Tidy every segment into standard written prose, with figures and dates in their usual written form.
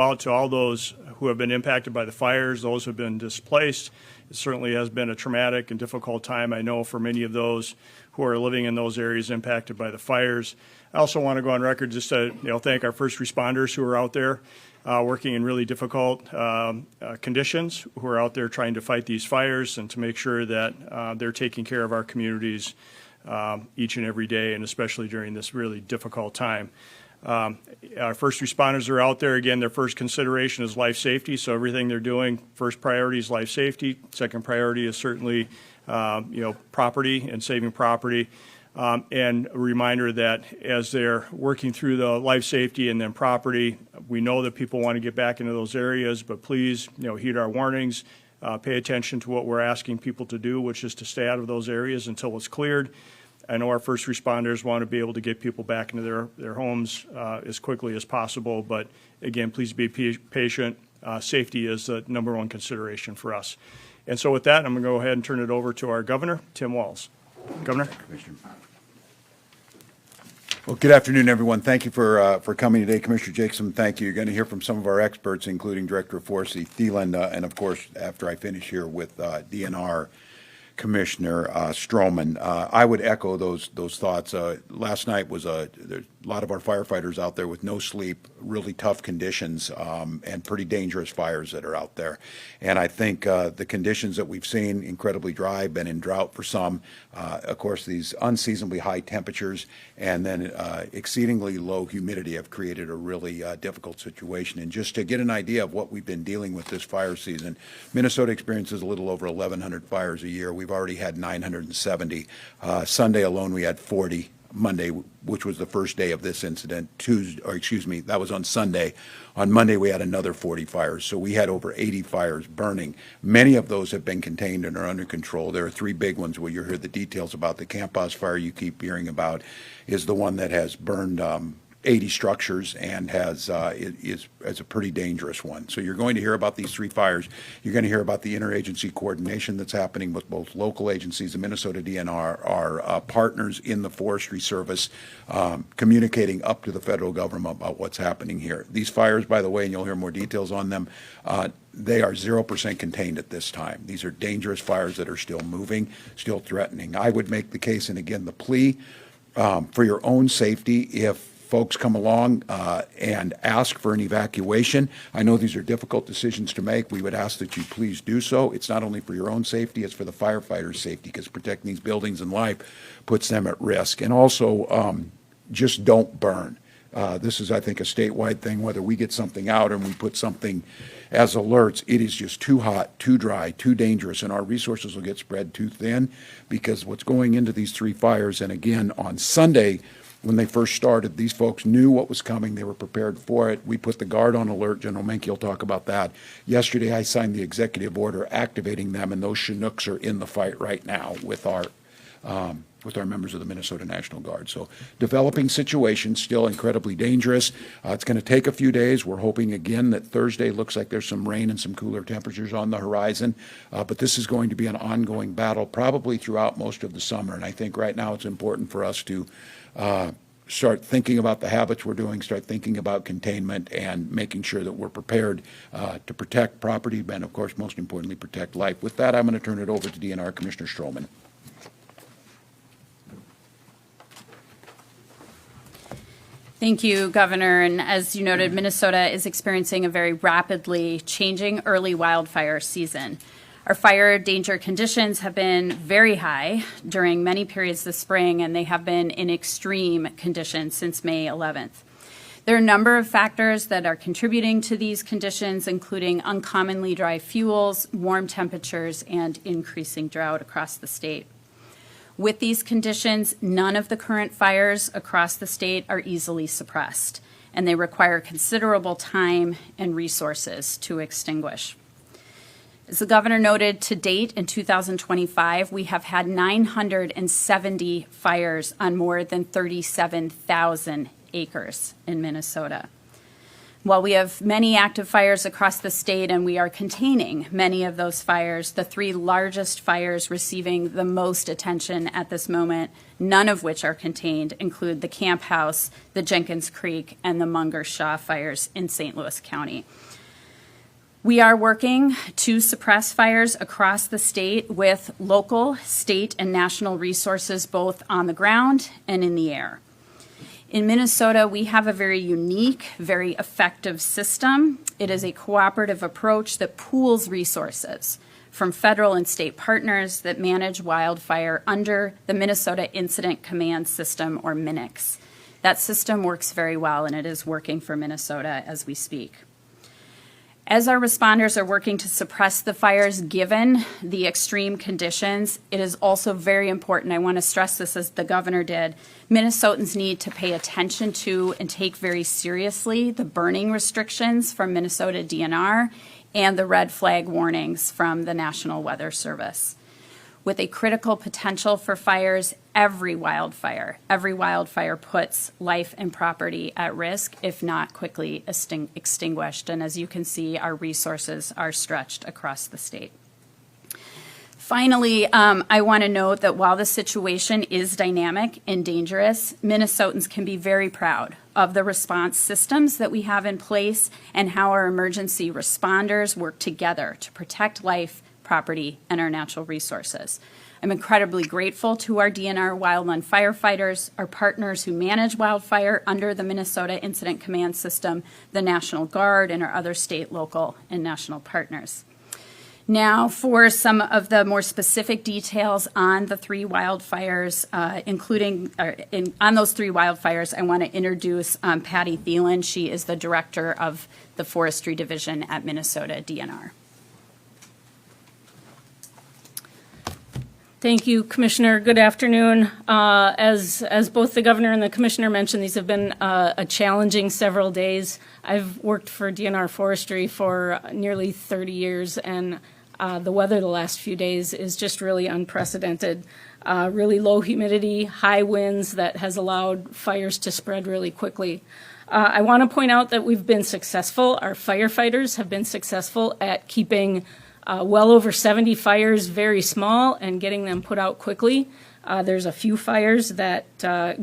Out to all those who have been impacted by the fires, those who have been displaced. It certainly has been a traumatic and difficult time, I know, for many of those who are living in those areas impacted by the fires. I also want to go on record just to thank our first responders who are out there working in really difficult conditions, who are out there trying to fight these fires and to make sure that they're taking care of our communities each and every day, and especially during this really difficult time. Our first responders are out there. Again, their first consideration is life safety, so everything they're doing, first priority is life safety. Second priority is certainly property and saving property. And a reminder that as they're working through the life safety and then property, we know that people want to get back into those areas, but please heed our warnings. Pay attention to what we're asking people to do, which is to stay out of those areas until it's cleared. I know our first responders want to be able to get people back into their homes as quickly as possible, but again, please be patient. Safety is the number one consideration for us. And so with that, I'm going to go ahead and turn it over to our governor, Tim Walz. Governor. Well, good afternoon, everyone. Thank you for coming today. Commissioner Jacobson, thank you. You're going to hear from some of our experts, including Director of Forestry Thielen, and of course, after I finish here with DNR Commissioner Stroman. I would echo those thoughts. Last night was there's a lot of our firefighters out there with no sleep, really tough conditions, and pretty dangerous fires that are out there. And I think the conditions that we've seen, incredibly dry, been in drought for some, of course, these unseasonably high temperatures, and then exceedingly low humidity have created a really difficult situation. And just to get an idea of what we've been dealing with this fire season, Minnesota experiences a little over 1,100 fires a year. We've already had 970. Sunday alone, we had 40. Monday, which was the first day of this incident, that was on Sunday. On Monday, we had another 40 fires. So we had over 80 fires burning. Many of those have been contained and are under control. There are three big ones where you'll hear the details about. The Camp House fire you keep hearing about is the one that has burned 80 structures and is a pretty dangerous one. So you're going to hear about these three fires. You're going to hear about the interagency coordination that's happening with both local agencies, the Minnesota DNR, our partners in the Forestry Service, communicating up to the federal government about what's happening here. These fires, by the way, and you'll hear more details on them, they are 0% contained at this time. These are dangerous fires that are still moving, still threatening. I would make the case, and again, the plea for your own safety, if folks come along and ask for an evacuation. I know these are difficult decisions to make. We would ask that you please do so. It's not only for your own safety, it's for the firefighters' safety, because protecting these buildings and life puts them at risk. And also, just don't burn. This is, I think, a statewide thing, whether we get something out and we put something as alerts. It is just too hot, too dry, too dangerous, and our resources will get spread too thin, because what's going into these three fires, and again, on Sunday, when they first started, these folks knew what was coming. They were prepared for it. We put the Guard on alert. General Menke will talk about that. Yesterday, I signed the executive order activating them, and those Chinooks are in the fight right now with our members of the Minnesota National Guard. So developing situation, still incredibly dangerous. It's going to take a few days. We're hoping again that Thursday looks like there's some rain and some cooler temperatures on the horizon. But this is going to be an ongoing battle probably throughout most of the summer. And I think right now it's important for us to start thinking about the habits we're doing, start thinking about containment, and making sure that we're prepared to protect property and, of course, most importantly, protect life. With that, I'm going to turn it over to DNR Commissioner Stroman. Thank you, Governor. And as you noted, Minnesota is experiencing a very rapidly changing early wildfire season. Our fire danger conditions have been very high during many periods this spring, and they have been in extreme conditions since May 11th. There are a number of factors that are contributing to these conditions, including uncommonly dry fuels, warm temperatures, and increasing drought across the state. With these conditions, none of the current fires across the state are easily suppressed, and they require considerable time and resources to extinguish. As the governor noted, to date in 2025, we have had 970 fires on more than 37,000 acres in Minnesota. While we have many active fires across the state and we are containing many of those fires, the three largest fires receiving the most attention at this moment, none of which are contained, include the Camp House, the Jenkins Creek, and the Munger Shaw fires in St. Louis County. We are working to suppress fires across the state with local, state, and national resources both on the ground and in the air. In Minnesota, we have a very unique, very effective system. It is a cooperative approach that pools resources from federal and state partners that manage wildfire under the Minnesota Incident Command System, or MINICS. That system works very well, and it is working for Minnesota as we speak. As our responders are working to suppress the fires, given the extreme conditions, it is also very important, I want to stress this as the governor did, Minnesotans need to pay attention to and take very seriously the burning restrictions from Minnesota DNR and the red flag warnings from the National Weather Service. With a critical potential for fires, every wildfire puts life and property at risk if not quickly extinguished. And as you can see, our resources are stretched across the state. Finally, I want to note that while the situation is dynamic and dangerous, Minnesotans can be very proud of the response systems that we have in place and how our emergency responders work together to protect life, property, and our natural resources. I'm incredibly grateful to our DNR wildland firefighters, our partners who manage wildfire under the Minnesota Incident Command System, the National Guard, and our other state, local, and national partners. Now for some of the more specific details on the three wildfires, on those three wildfires, I want to introduce Patty Thielen. She is the director of the Forestry Division at Minnesota DNR. Thank you, Commissioner. Good afternoon. As both the governor and the commissioner mentioned, these have been a challenging several days. I've worked for DNR Forestry for nearly 30 years, and the weather the last few days is just really unprecedented. Really low humidity, high winds that has allowed fires to spread really quickly. I want to point out that we've been successful. Our firefighters have been successful at keeping well over 70 fires very small and getting them put out quickly. There's a few fires that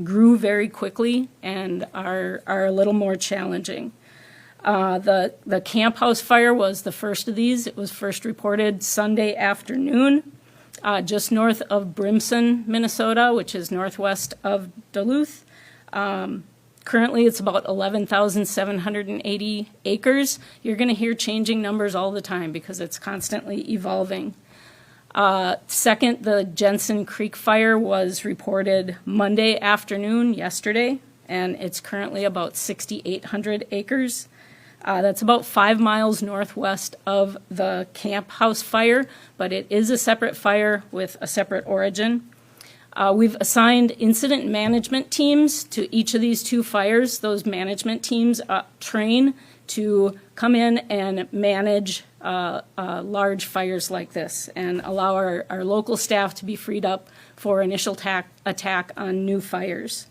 grew very quickly and are a little more challenging. The Camp House fire was the first of these. It was first reported Sunday afternoon, just north of Brimson, Minnesota, which is northwest of Duluth. Currently, it's about 11,780 acres. You're going to hear changing numbers all the time because it's constantly evolving. Second, the Jensen Creek fire was reported Monday afternoon, yesterday, and it's currently about 6,800 acres. That's about 5 miles northwest of the Camp House fire, but it is a separate fire with a separate origin. We've assigned incident management teams to each of these two fires. Those management teams train to come in and manage large fires like this and allow our local staff to be freed up for initial attack on new fires.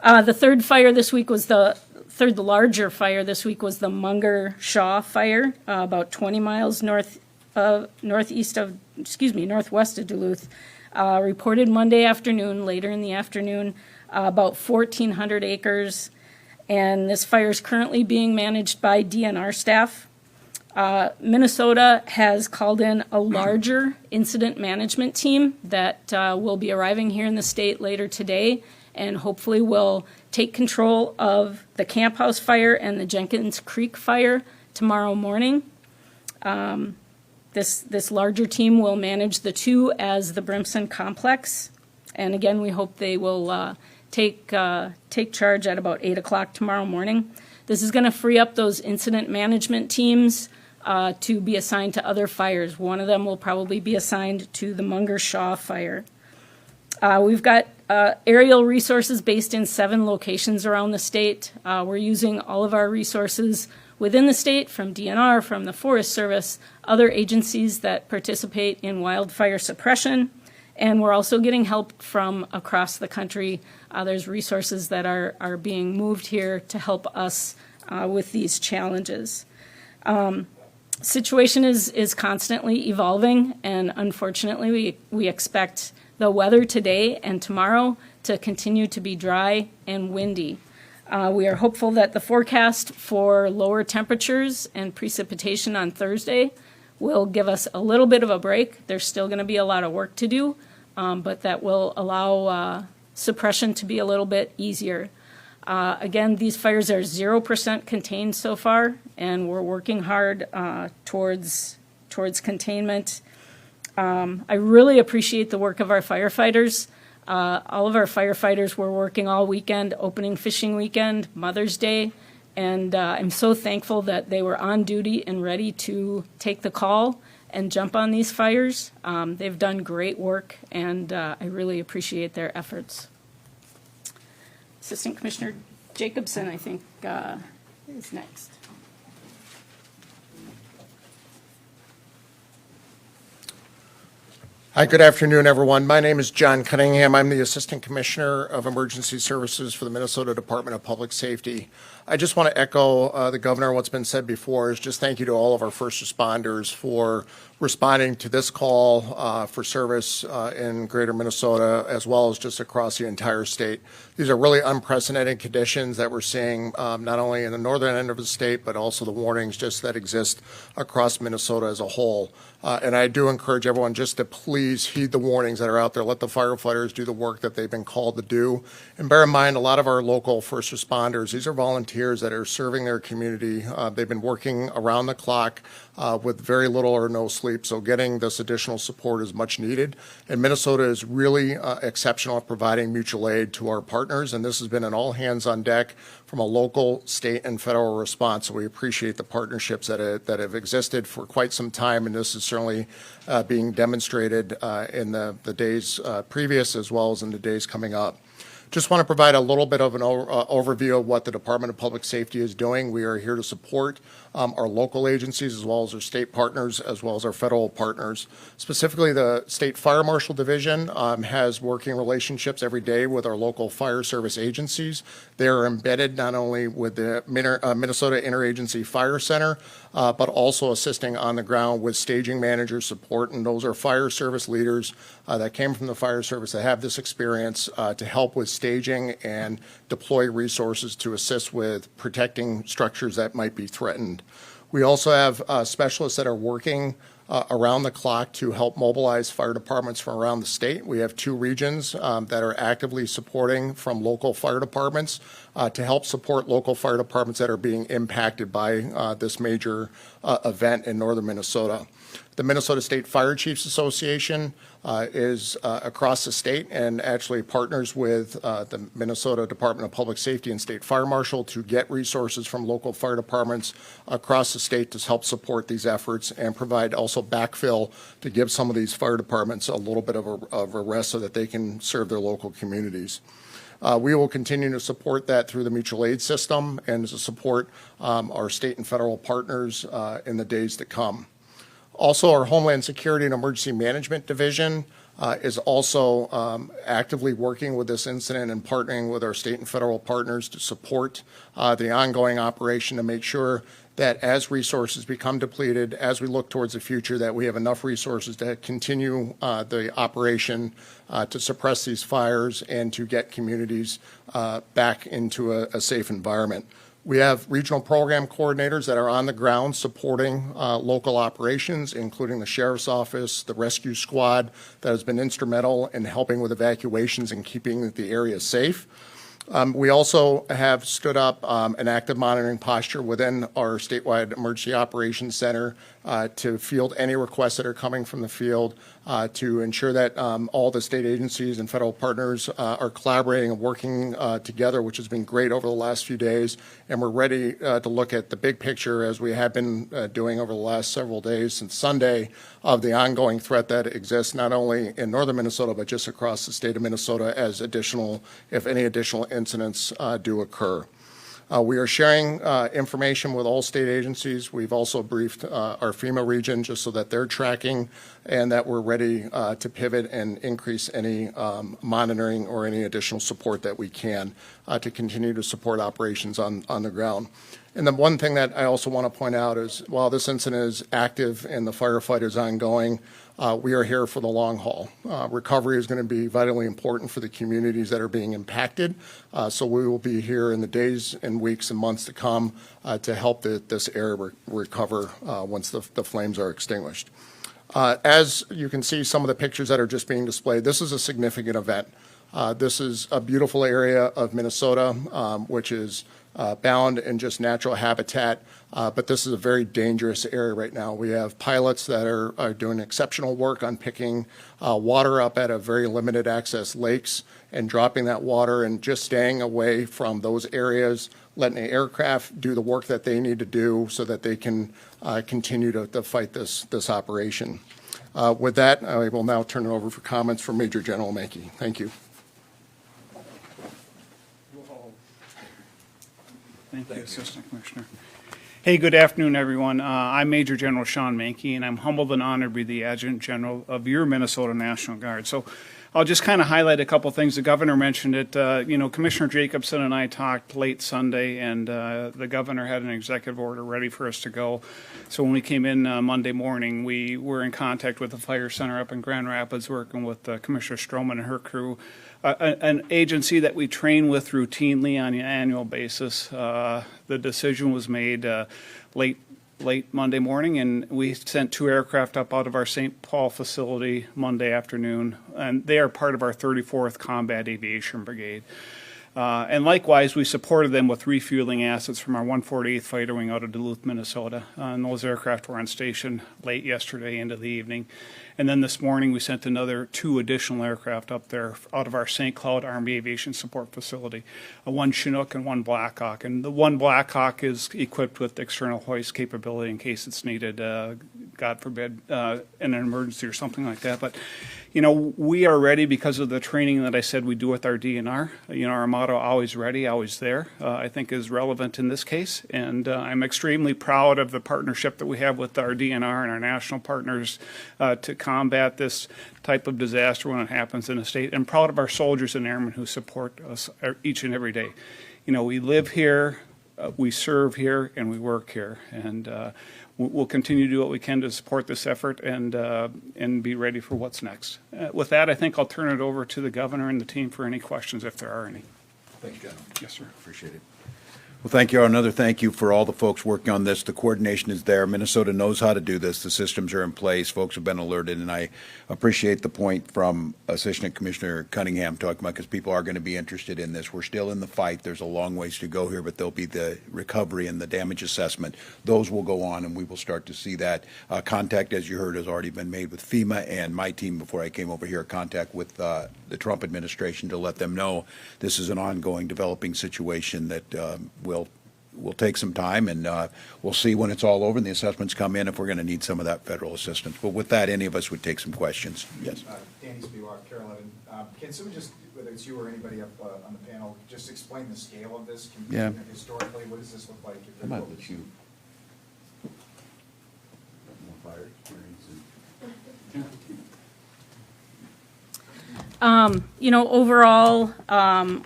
The third fire this week was the larger fire this week was the Munger Shaw fire, about 20 miles northwest of Duluth. Reported Monday afternoon, later in the afternoon, about 1,400 acres, and this fire is currently being managed by DNR staff. Minnesota has called in a larger incident management team that will be arriving here in the state later today and hopefully will take control of the Camp House fire and the Jenkins Creek fire tomorrow morning. This larger team will manage the two as the Brimson complex. And again, we hope they will take charge at about 8 o'clock tomorrow morning. This is going to free up those incident management teams to be assigned to other fires. One of them will probably be assigned to the Munger Shaw fire. We've got aerial resources based in 7 locations around the state. We're using all of our resources within the state, from DNR, from the Forest Service, other agencies that participate in wildfire suppression, and we're also getting help from across the country. There's resources that are being moved here to help us with these challenges. Situation is constantly evolving, and unfortunately, we expect the weather today and tomorrow to continue to be dry and windy. We are hopeful that the forecast for lower temperatures and precipitation on Thursday will give us a little bit of a break. There's still going to be a lot of work to do, but that will allow suppression to be a little bit easier. Again, these fires are 0% contained so far, and we're working hard towards containment. I really appreciate the work of our firefighters. All of our firefighters were working all weekend, opening fishing weekend, Mother's Day, and I'm so thankful that they were on duty and ready to take the call and jump on these fires. They've done great work, and I really appreciate their efforts. Assistant Commissioner Jacobson, I think, is next. Hi, good afternoon, everyone. My name is John Cunningham. I'm the Assistant Commissioner of Emergency Services for the Minnesota Department of Public Safety. I just want to echo the Governor, what's been said before, is just thank you to all of our first responders for responding to this call for service in greater Minnesota, as well as just across the entire state. These are really unprecedented conditions that we're seeing not only in the northern end of the state, but also the warnings just that exist across Minnesota as a whole. And I do encourage everyone just to please heed the warnings that are out there. Let the firefighters do the work that they've been called to do. And bear in mind, a lot of our local first responders, these are volunteers that are serving their community. They've been working around the clock with very little or no sleep. So getting this additional support is much needed. And Minnesota is really exceptional at providing mutual aid to our partners. And this has been an all hands on deck from a local, state, and federal response. So we appreciate the partnerships that have existed for quite some time. And this is certainly being demonstrated in the days previous as well as in the days coming up. Just want to provide a little bit of an overview of what the Department of Public Safety is doing. We are here to support our local agencies as well as our state partners as well as our federal partners. Specifically, the State Fire Marshal Division has working relationships every day with our local fire service agencies. They are embedded not only with the Minnesota Interagency Fire Center, but also assisting on the ground with staging manager support. And those are fire service leaders that came from the fire service that have this experience to help with staging and deploy resources to assist with protecting structures that might be threatened. We also have specialists that are working around the clock to help mobilize fire departments from around the state. We have 2 regions that are actively supporting from local fire departments to help support local fire departments that are being impacted by this major event in northern Minnesota. The Minnesota State Fire Chiefs Association is across the state and actually partners with the Minnesota Department of Public Safety and State Fire Marshal to get resources from local fire departments across the state to help support these efforts and provide also backfill to give some of these fire departments a little bit of a rest so that they can serve their local communities. We will continue to support that through the mutual aid system and to support our state and federal partners in the days to come. Also, our Homeland Security and Emergency Management Division is also actively working with this incident and partnering with our state and federal partners to support the ongoing operation to make sure that as resources become depleted, as we look towards the future, that we have enough resources to continue the operation to suppress these fires and to get communities back into a safe environment. We have regional program coordinators that are on the ground supporting local operations, including the Sheriff's Office, the Rescue Squad that has been instrumental in helping with evacuations and keeping the area safe. We also have stood up an active monitoring posture within our statewide emergency operations center to field any requests that are coming from the field to ensure that all the state agencies and federal partners are collaborating and working together, which has been great over the last few days. And we're ready to look at the big picture, as we have been doing over the last several days since Sunday, of the ongoing threat that exists not only in northern Minnesota, but just across the state of Minnesota as additional, if any additional incidents do occur. We are sharing information with all state agencies. We've also briefed our FEMA region just so that they're tracking and that we're ready to pivot and increase any monitoring or any additional support that we can to continue to support operations on the ground. And the one thing that I also want to point out is while this incident is active and the firefight is ongoing, we are here for the long haul. Recovery is going to be vitally important for the communities that are being impacted. So we will be here in the days and weeks and months to come to help this area recover once the flames are extinguished. As you can see, some of the pictures that are just being displayed, this is a significant event. This is a beautiful area of Minnesota, which is bound in just natural habitat, but this is a very dangerous area right now. We have pilots that are doing exceptional work on picking water up at a very limited access lakes and dropping that water and just staying away from those areas, letting the aircraft do the work that they need to do so that they can continue to fight this operation. With that, I will now turn it over for comments from Major General Mankey. Thank you. Thank you, Assistant Commissioner. Hey, good afternoon, everyone. I'm Major General Sean Mankey, and I'm humbled and honored to be the Adjutant General of your Minnesota National Guard. So I'll just kind of highlight a couple things. The governor mentioned it. Commissioner Jacobson and I talked late Sunday, and the governor had an executive order ready for us to go. So when we came in Monday morning, we were in contact with the Fire Center up in Grand Rapids, working with Commissioner Stroman and her crew, an agency that we train with routinely on an annual basis. The decision was made late Monday morning, and we sent 2 aircraft up out of our St. Paul facility Monday afternoon, and they are part of our 34th Combat Aviation Brigade. And likewise, we supported them with refueling assets from our 148th Fighter Wing out of Duluth, Minnesota. And those aircraft were on station late yesterday into the evening. And then this morning, we sent another 2 additional aircraft up there out of our St. Cloud Army Aviation Support Facility, one Chinook and one Blackhawk. And the one Blackhawk is equipped with external hoist capability in case it's needed, God forbid, in an emergency or something like that. But, we are ready because of the training that I said we do with our DNR. Our motto, always ready, always there, I think is relevant in this case. And I'm extremely proud of the partnership that we have with our DNR and our national partners to combat this type of disaster when it happens in a state. And proud of our soldiers and airmen who support us each and every day. We live here, we serve here, and we work here. And we'll continue to do what we can to support this effort and be ready for what's next. With that, I think I'll turn it over to the governor and the team for any questions if there are any. Thanks, General. Yes, sir. Appreciate it. Well, thank you. Another thank you for all the folks working on this. The coordination is there. Minnesota knows how to do this. The systems are in place. Folks have been alerted, and I appreciate the point from Assistant Commissioner Cunningham talking about because people are going to be interested in this. We're still in the fight. There's a long ways to go here, but there'll be the recovery and the damage assessment. Those will go on, and we will start to see that. Contact, as you heard, has already been made with FEMA and my team before I came over here, contact with the Trump administration to let them know this is an ongoing developing situation that will take some time, and we'll see when it's all over and the assessments come in if we're going to need some of that federal assistance. But with that, any of us would take some questions. Yes. Danny Spiewak, Carolina. Can someone just, whether it's you or anybody up on the panel, just explain the scale of this? Yeah. Historically, what does this look like? I might let you. More fire experience. Overall,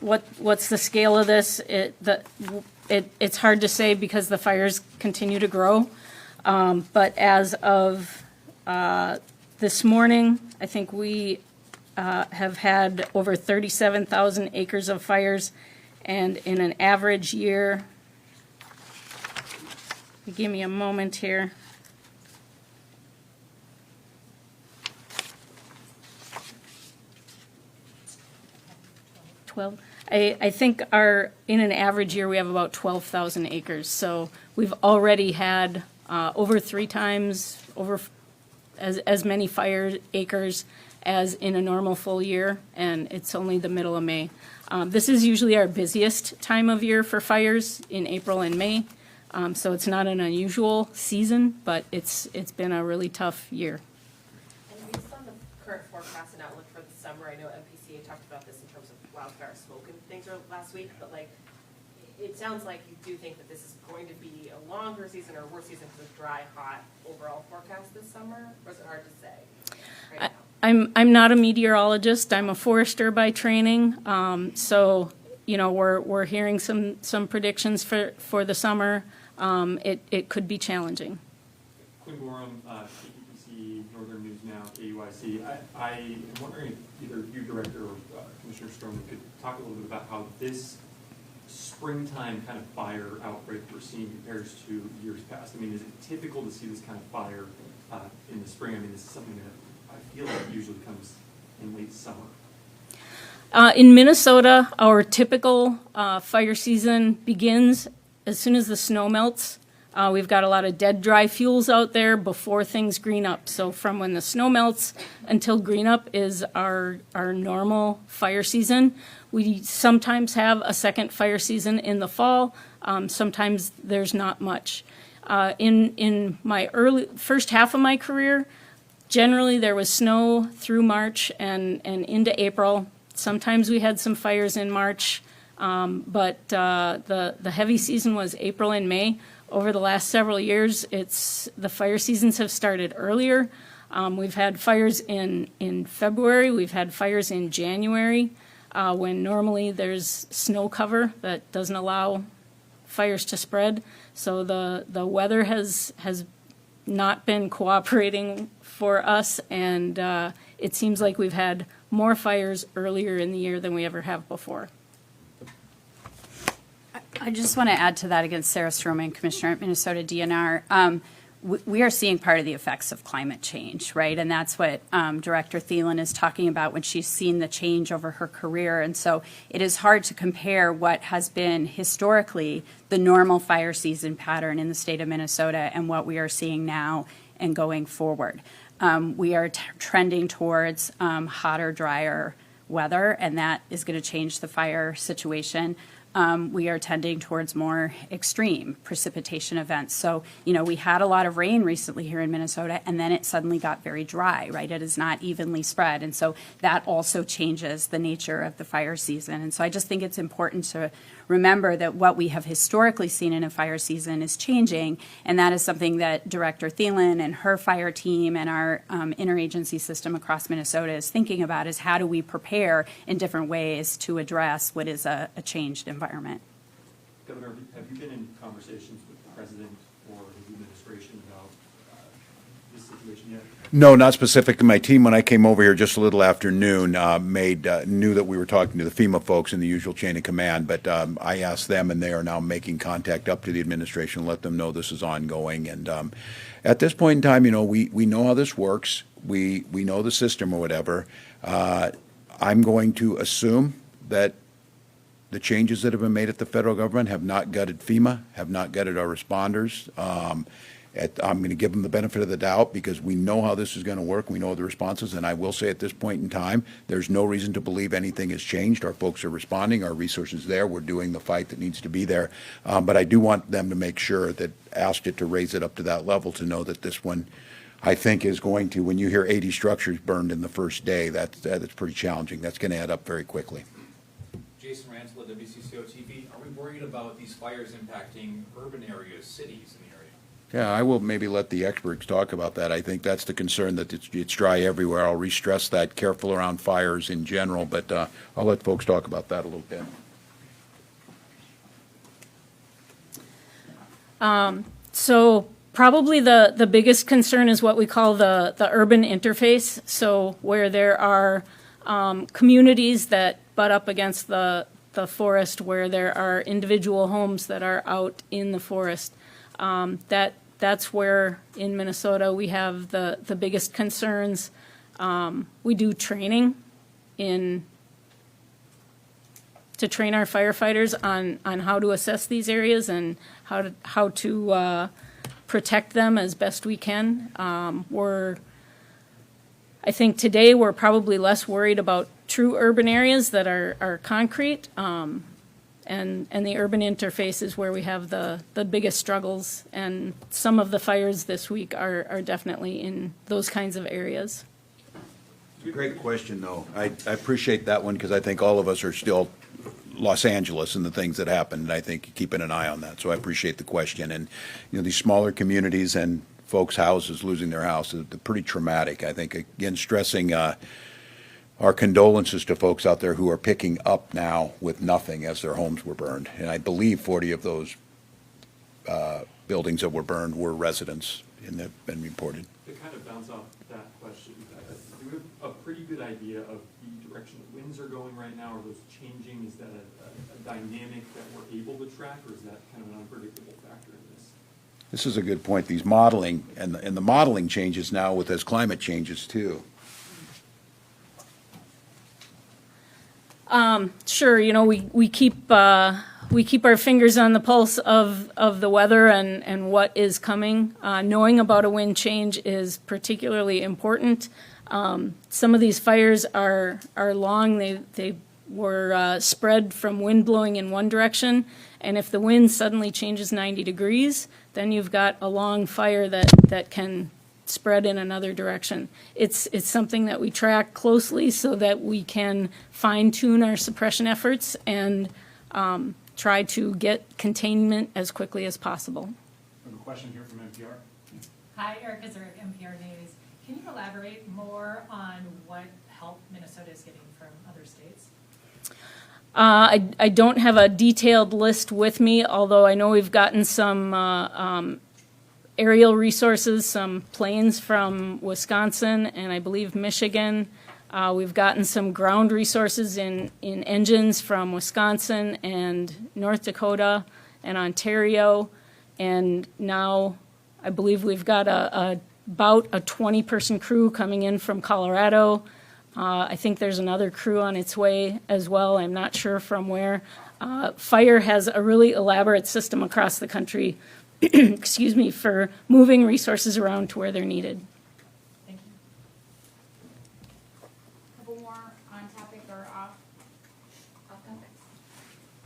what's the scale of this? It's hard to say because the fires continue to grow. But as of this morning, I think we have had over 37,000 acres of fires, and in an average year, give me a moment here. I think in an average year, we have about 12,000 acres. So we've already had over 3 times as many fire acres as in a normal full year, and it's only the middle of May. This is usually our busiest time of year for fires in April and May. So it's not an unusual season, but it's been a really tough year. And based on the current forecast and outlook for the summer, I know MPCA talked about this in terms of wildfire smoke and things last week, but it sounds like you do think that this is going to be a longer season or a worse season for the dry, hot overall forecast this summer, or is it hard to say right now? I'm not a meteorologist. I'm a forester by training. So we're hearing some predictions for the summer. It could be challenging. Quinn Gorham, KPPC, Northern News Now, KUIC. I am wondering if either you, Director, or Commissioner Stroman could talk a little bit about how this springtime kind of fire outbreak we're seeing compares to years past. I mean, is it typical to see this kind of fire in the spring? I mean, this is something that I feel like usually comes in late summer. In Minnesota, our typical fire season begins as soon as the snow melts. We've got a lot of dead, dry fuels out there before things green up. So from when the snow melts until green up is our normal fire season. We sometimes have a second fire season in the fall. Sometimes there's not much. In my first half of my career, generally there was snow through March and into April. Sometimes we had some fires in March, but the heavy season was April and May. Over the last several years, the fire seasons have started earlier. We've had fires in February. We've had fires in January, when normally there's snow cover that doesn't allow fires to spread. So the weather has not been cooperating for us, and it seems like we've had more fires earlier in the year than we ever have before. I just want to add to that against Sarah Stroman, Commissioner at Minnesota DNR. We are seeing part of the effects of climate change, right? And that's what Director Thielen is talking about when she's seen the change over her career. And so it is hard to compare what has been historically the normal fire season pattern in the state of Minnesota and what we are seeing now and going forward. We are trending towards hotter, drier weather, and that is going to change the fire situation. We are tending towards more extreme precipitation events. So, we had a lot of rain recently here in Minnesota, and then it suddenly got very dry, right? It is not evenly spread. And so that also changes the nature of the fire season. And so I just think it's important to remember that what we have historically seen in a fire season is changing, and that is something that Director Thielen and her fire team and our interagency system across Minnesota is thinking about, is how do we prepare in different ways to address what is a changed environment. Governor, have you been in conversations with the President or his administration about this situation yet? No, not specifically. My team, when I came over here just a little after noon, knew that we were talking to the FEMA folks in the usual chain of command, but I asked them, and they are now making contact up to the administration and let them know this is ongoing. And at this point in time, we know how this works. We know the system or whatever. I'm going to assume that the changes that have been made at the federal government have not gutted FEMA, have not gutted our responders. I'm going to give them the benefit of the doubt because we know how this is going to work. We know the responses, and I will say at this point in time, there's no reason to believe anything has changed. Our folks are responding. Our resources there. We're doing the fight that needs to be there. But I do want them to make sure that asked it to raise it up to that level to know that this one, I think, is going to, when you hear 80 structures burned in the first day, that's pretty challenging. That's going to add up very quickly. Jason Ransel at WCCO TV. Are we worried about these fires impacting urban areas, cities in the area? Yeah, I will maybe let the experts talk about that. I think that's the concern, that it's dry everywhere. I'll re-stress that, careful around fires in general, but I'll let folks talk about that a little bit. So probably the biggest concern is what we call the urban interface. So where there are communities that butt up against the forest, where there are individual homes that are out in the forest. That's where in Minnesota we have the biggest concerns. We do training to train our firefighters on how to assess these areas and how to protect them as best we can. I think today we're probably less worried about true urban areas that are concrete. And the urban interface is where we have the biggest struggles, and some of the fires this week are definitely in those kinds of areas. Great question, though. I appreciate that one because I think all of us are still Los Angeles and the things that happened. I think keeping an eye on that. So I appreciate the question. And these smaller communities and folks' houses losing their houses, they're pretty traumatic. I think again stressing our condolences to folks out there who are picking up now with nothing as their homes were burned. And I believe 40 of those buildings that were burned were residents and have been reported. To kind of bounce off that question, do we have a pretty good idea of the direction the winds are going right now? Are those changing? Is that a dynamic that we're able to track, or is that kind of an unpredictable factor in this? This is a good point. These modeling, and the modeling changes now with as climate changes too. Sure, you know, we keep our fingers on the pulse of the weather and what is coming. Knowing about a wind change is particularly important. Some of these fires are long. They were spread from wind blowing in one direction, and if the wind suddenly changes 90 degrees, then you've got a long fire that can spread in another direction. It's something that we track closely so that we can fine-tune our suppression efforts and try to get containment as quickly as possible. I have a question here from NPR. Hi, Erica Zurich, NPR News. Can you elaborate more on what help Minnesota is getting from other states? I don't have a detailed list with me, although I know we've gotten some aerial resources, some planes from Wisconsin and I believe Michigan. We've gotten some ground resources in engines from Wisconsin and North Dakota and Ontario. And now I believe we've got about a 20-person crew coming in from Colorado. I think there's another crew on its way as well. I'm not sure from where. Fire has a really elaborate system across the country, excuse me, for moving resources around to where they're needed. Thank you. Couple more on topic or off topic?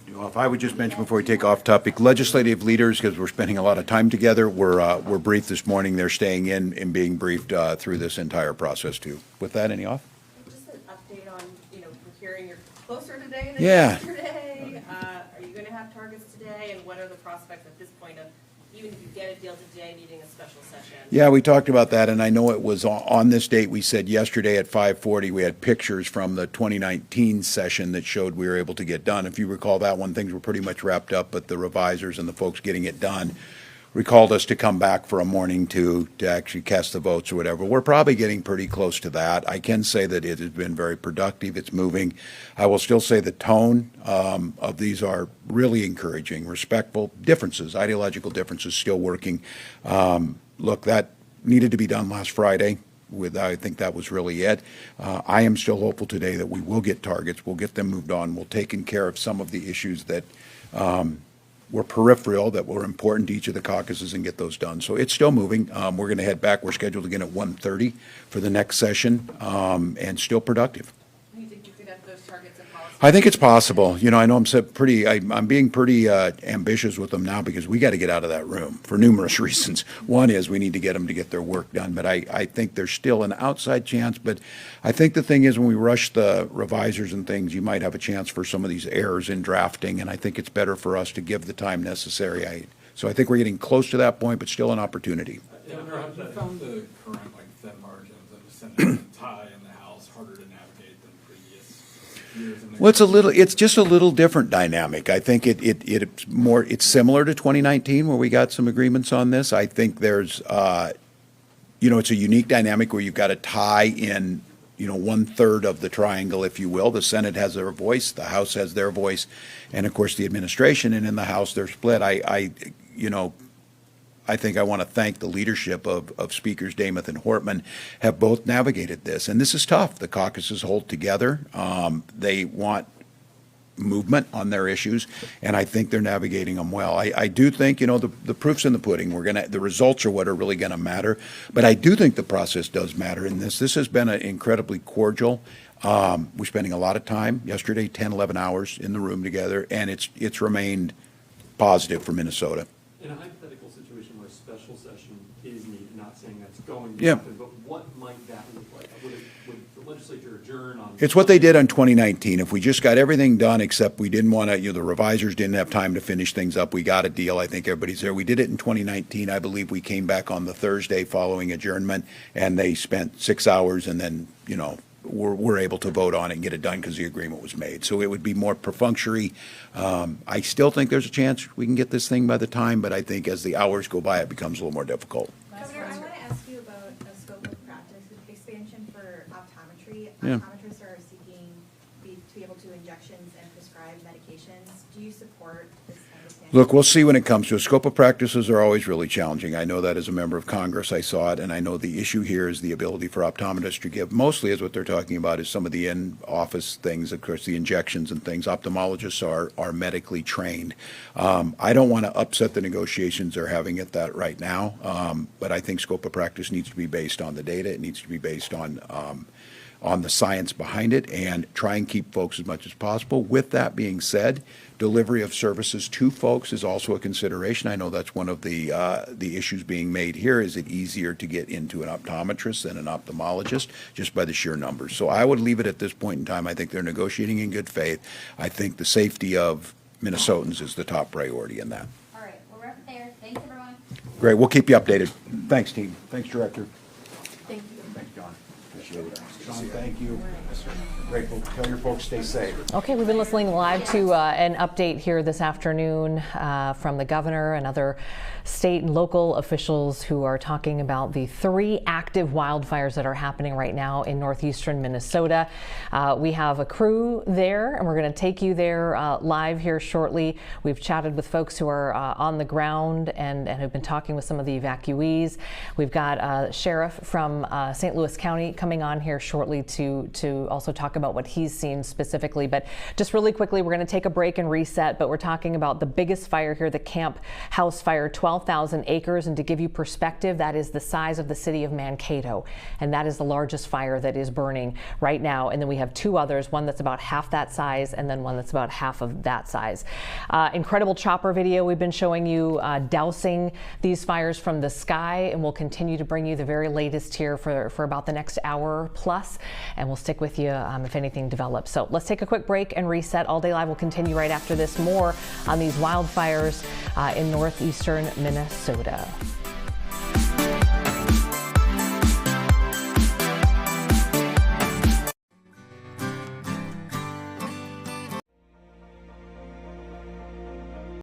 If I would just mention before we take off topic, legislative leaders, because we're spending a lot of time together, we're briefed this morning. They're staying in and being briefed through this entire process too. With that, any off? Just an update on, we're hearing you're closer today than Yeah. yesterday. Are you gonna have targets today, and what are the prospects at this point of, even if you get a deal today, needing a special session? Yeah, we talked about that, and I know it was on this date. We said yesterday at 5:40, we had pictures from the 2019 session that showed we were able to get done. If you recall that one, things were pretty much wrapped up, but the revisers and the folks getting it done recalled us to come back for a morning to actually cast the votes or whatever. We're probably getting pretty close to that. I can say that it has been very productive. It's moving. I will still say the tone of these are really encouraging, respectful differences, ideological differences still working. Look, that needed to be done last Friday. I think that was really it. I am still hopeful today that we will get targets. We'll get them moved on. We'll take care of some of the issues that were peripheral, that were important to each of the caucuses, and get those done. So it's still moving. We're going to head back. We're scheduled again at 1:30 for the next session, and still productive. Do you think you could have those targets in policy? I think it's possible. I know I'm being pretty ambitious with them now because we got to get out of that room for numerous reasons. One is we need to get them to get their work done, but I think there's still an outside chance. But I think the thing is when we rush the revisers and things, you might have a chance for some of these errors in drafting, and I think it's better for us to give the time necessary. So I think we're getting close to that point, but still an opportunity. Governor, have you found the current thin margins in the Senate and tie in the House harder to navigate than previous years? Well, it's just a little different dynamic. I think it's similar to 2019 where we got some agreements on this. I think there's, it's a unique dynamic where you've got a tie in, 1/3 of the triangle, if you will. The Senate has their voice, the House has their voice, and of course the administration, and in the House they're split. I think I want to thank the leadership of Speakers Dameth and Hortman, have both navigated this. And this is tough. The caucuses hold together. They want movement on their issues, and I think they're navigating them well. I do think, the proof's in the pudding. The results are what are really going to matter. But I do think the process does matter in this. This has been an incredibly cordial. We're spending a lot of time, yesterday, 10, 11 hours in the room together, and it's remained positive for Minnesota. In a hypothetical situation where a special session is needed, not saying that's going to Yeah. happen, but what might that look like? Would the legislature adjourn on? It's what they did on 2019. If we just got everything done, except we didn't want to, the revisers didn't have time to finish things up. We got a deal. I think everybody's there. We did it in 2019. I believe we came back on the Thursday following adjournment, and they spent 6 hours, and then, were able to vote on it and get it done because the agreement was made. So it would be more perfunctory. I still think there's a chance we can get this thing by the time, but I think as the hours go by, it becomes a little more difficult. Governor, I want to ask you about a scope of practice expansion for optometry. Yeah. Optometrists are seeking to be able to injections and prescribe medications. Do you support this kind of expansion? Look, we'll see when it comes to it. Scope of practices are always really challenging. I know that as a member of Congress, I saw it, and I know the issue here is the ability for optometrists to give, mostly is what they're talking about is some of the in-office things, of course, the injections and things. Ophthalmologists are medically trained. I don't want to upset the negotiations they're having at that right now, but I think scope of practice needs to be based on the data. It needs to be based on the science behind it and try and keep folks as much as possible. With that being said, delivery of services to folks is also a consideration. I know that's one of the issues being made here. Is it easier to get into an optometrist than an ophthalmologist just by the sheer numbers? So I would leave it at this point in time. I think they're negotiating in good faith. I think the safety of Minnesotans is the top priority in that. All right, we'll wrap it there. Thanks, everyone. Great. We'll keep you updated. Thanks, team. Thanks, Director. Thank you. Thanks, John. Appreciate it. John, thank you. Grateful. Tell your folks stay safe. Okay, we've been listening live to an update here this afternoon from the governor and other state and local officials who are talking about the 3 active wildfires that are happening right now in northeastern Minnesota. We have a crew there, and we're going to take you there live here shortly. We've chatted with folks who are on the ground and have been talking with some of the evacuees. We've got a sheriff from St. Louis County coming on here shortly to also talk about what he's seen specifically. But just really quickly, we're going to take a break and reset, but we're talking about the biggest fire here, the Camp House fire, 12,000 acres. And to give you perspective, that is the size of the city of Mankato. And that is the largest fire that is burning right now. And then we have 2 others, one that's about half that size and then one that's about half of that size. Incredible chopper video we've been showing you dousing these fires from the sky, and we'll continue to bring you the very latest here for about the next hour plus, and we'll stick with you if anything develops. So let's take a quick break and reset. All Day Live will continue right after this. More on these wildfires in northeastern Minnesota.